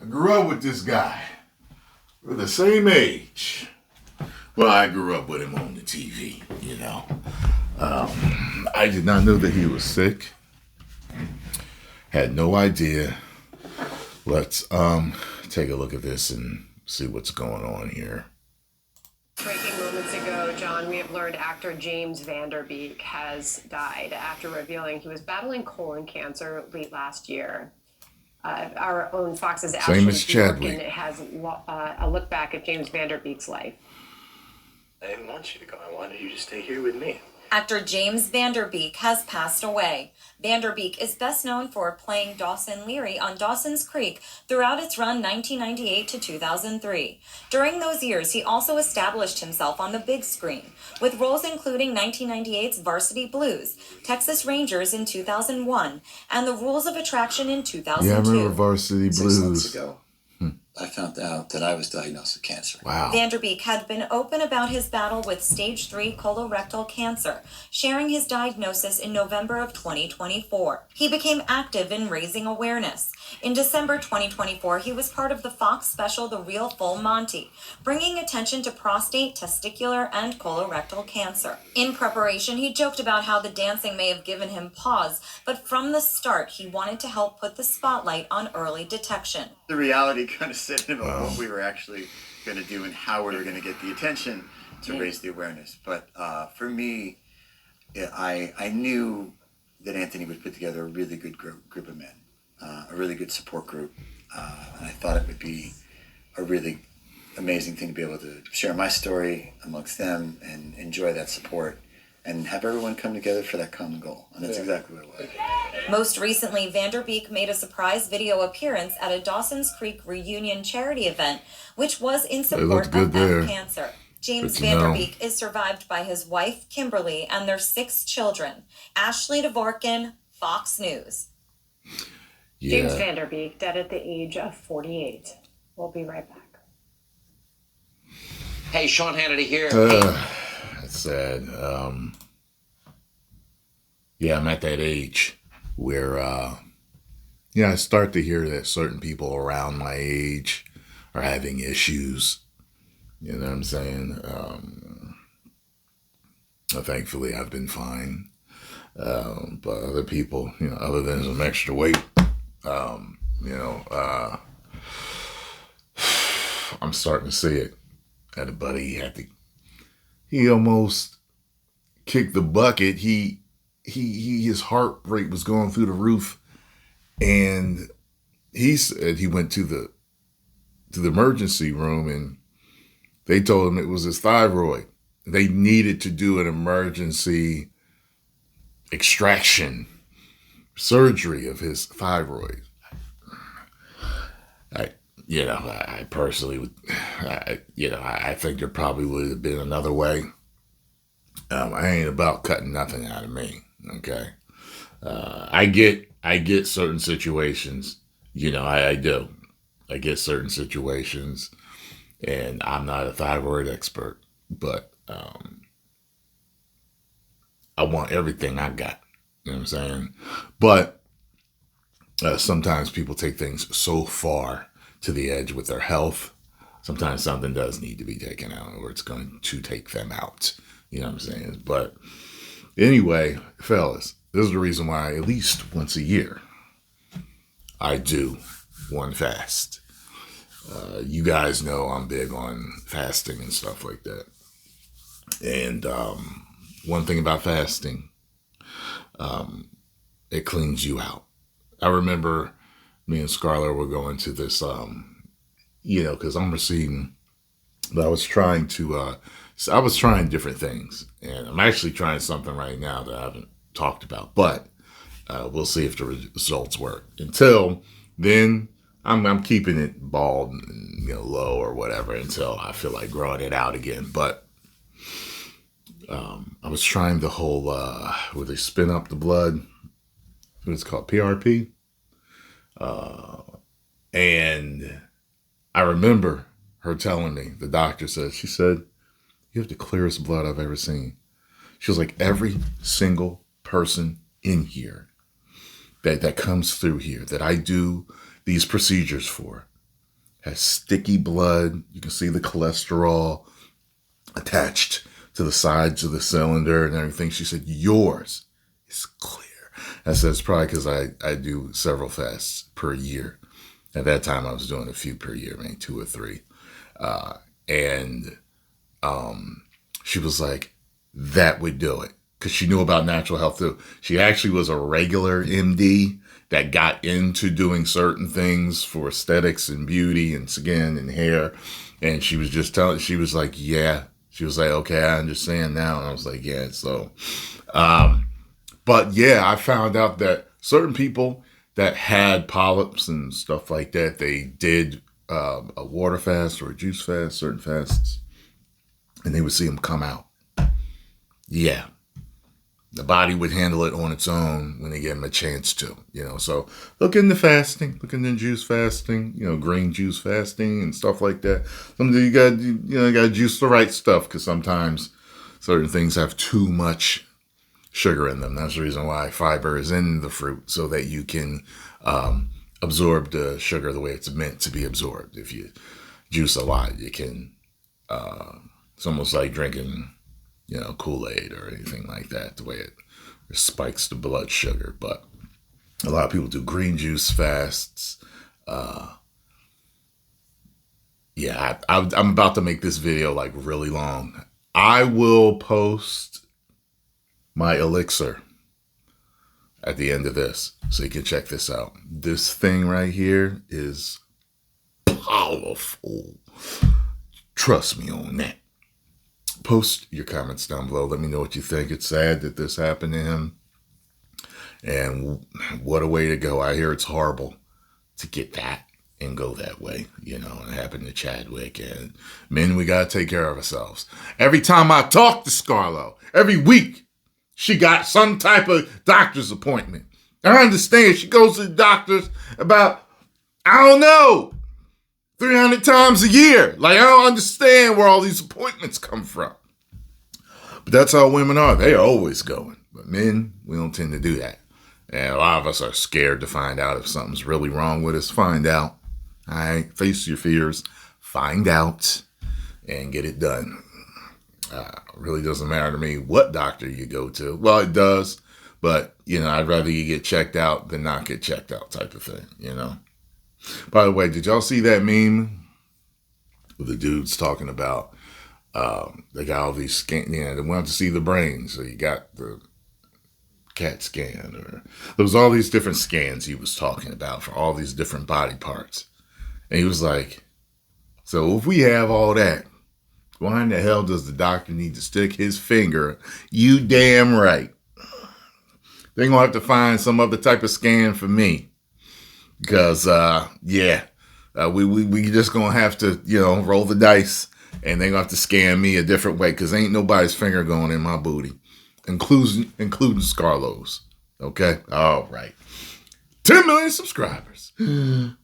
I grew up with this guy. We're the same age. Well, I grew up with him on the TV, you know. I did not know that he was sick. Had no idea. Let's take a look at this and see what's going on here. Breaking moments ago, John, we have learned actor James Van Der Beek has died after revealing he was battling colon cancer late last year. Our own Fox's Same as Chadwick has a look back at James Van Der Beek's life. I didn't want you to go. I wanted you to stay here with me. Actor James Van Der Beek has passed away. Van Der Beek is best known for playing Dawson Leary on Dawson's Creek throughout its run 1998 to 2003. During those years, he also established himself on the big screen, with roles including 1998's Varsity Blues, Texas Rangers in 2001, and The Rules of Attraction in 2002. Yeah, I remember Varsity Blues. 6 months ago, I found out that I was diagnosed with cancer. Wow. Van Der Beek had been open about his battle with stage 3 colorectal cancer, sharing his diagnosis in November of 2024. He became active in raising awareness. In December 2024, he was part of the Fox special The Real Full Monty, bringing attention to prostate, testicular, and colorectal cancer. In preparation, he joked about how the dancing may have given him pause, but from the start, he wanted to help put the spotlight on early detection. The reality kind of set in about what we were actually going to do and how we were going to get the attention to raise the awareness. But for me, I knew that Anthony would put together a really good group of men, a really good support group. And I thought it would be a really amazing thing to be able to share my story amongst them and enjoy that support and have everyone come together for that common goal. And that's exactly what it was. Most recently, Van Der Beek made a surprise video appearance at a Dawson's Creek reunion charity event, which was in support of cancer. James Van Der Beek is survived by his wife, Kimberly, and their 6 children. Ashley Dvorkin, Fox News. Yeah. James Van Der Beek, dead at the age of 48. We'll be right back. Hey, Sean Hannity here. That's sad. Yeah, I'm at that age where, I start to hear that certain people around my age are having issues. You know what I'm saying? Thankfully, I've been fine. But other people, other than some extra weight, I'm starting to see it. I had a buddy, he almost kicked the bucket. His heart rate was going through the roof, and he said he went to the emergency room, and they told him it was his thyroid. They needed to do an emergency extraction surgery of his thyroid. I personally would, I think there probably would have been another way. I ain't about cutting nothing out of me. Okay. I get certain situations, I do. I get certain situations, and I'm not a thyroid expert, but I want everything I got. You know what I'm saying? But sometimes people take things so far to the edge with their health. Sometimes something does need to be taken out, or it's going to take them out. You know what I'm saying? But anyway, fellas, this is the reason why at least once a year I do one fast. You guys know I'm big on fasting and stuff like that. And one thing about fasting, it cleans you out. I remember me and Scarlett were going to this, because I'm receiving, but I was trying different things. And I'm actually trying something right now that I haven't talked about, but we'll see if the results work. Until then, I'm keeping it bald and low or whatever until I feel like growing it out again. But I was trying the whole where they spin up the blood. What it's called, PRP. And I remember her telling me, the doctor said, she said, "You have the clearest blood I've ever seen." She was like, every single person in here that comes through here, that I do these procedures for, has sticky blood. You can see the cholesterol attached to the sides of the cylinder and everything. She said, yours is clear. I said, it's probably because I do several fasts per year. At that time, I was doing a few per year, maybe 2 or 3. And she was like, that would do it. Because she knew about natural health too. She actually was a regular MD that got into doing certain things for aesthetics and beauty and skin and hair. And she was just telling, she was like, yeah. She was like, okay, I understand now. And I was like, yeah. So, but yeah, I found out that certain people that had polyps and stuff like that, they did a water fast or a juice fast, certain fasts, and they would see them come out. Yeah. The body would handle it on its own when they give them a chance to, So look into fasting, look into juice fasting, green juice fasting and stuff like that. Sometimes you got to juice the right stuff because sometimes certain things have too much sugar in them. That's the reason why fiber is in the fruit, so that you can absorb the sugar the way it's meant to be absorbed. If you juice a lot, you can, it's almost like drinking Kool-Aid or anything like that, the way it spikes the blood sugar. But a lot of people do green juice fasts. Yeah, I'm about to make this video like really long. I will post my elixir at the end of this, so you can check this out. This thing right here is powerful. Trust me on that. Post your comments down below. Let me know what you think. It's sad that this happened to him. And what a way to go. I hear it's horrible to get that and go that way. It happened to Chadwick. And men, we got to take care of ourselves. Every time I talk to Scarlo, every week, she got some type of doctor's appointment. I understand she goes to the doctors about, I don't know, 300 times a year. Like, I don't understand where all these appointments come from. But that's how women are. They are always going. But men, we don't tend to do that. And a lot of us are scared to find out if something's really wrong with us. Find out. All right? Face your fears. Find out. And get it done. Really doesn't matter to me what doctor you go to. Well, it does. But, I'd rather you get checked out than not get checked out type of thing, By the way, did y'all see that meme with the dudes talking about they got all these scan, they wanted to see the brain, so you got the CAT scan, or there was all these different scans he was talking about for all these different body parts. And he was like, so if we have all that, why in the hell does the doctor need to stick his finger? You damn right. They're going to have to find some other type of scan for me. Because, we just going to have to, roll the dice. And they're going to have to scan me a different way. Because ain't nobody's finger going in my booty. Including Scarlo's. Okay? All right. 10 million subscribers. Woo!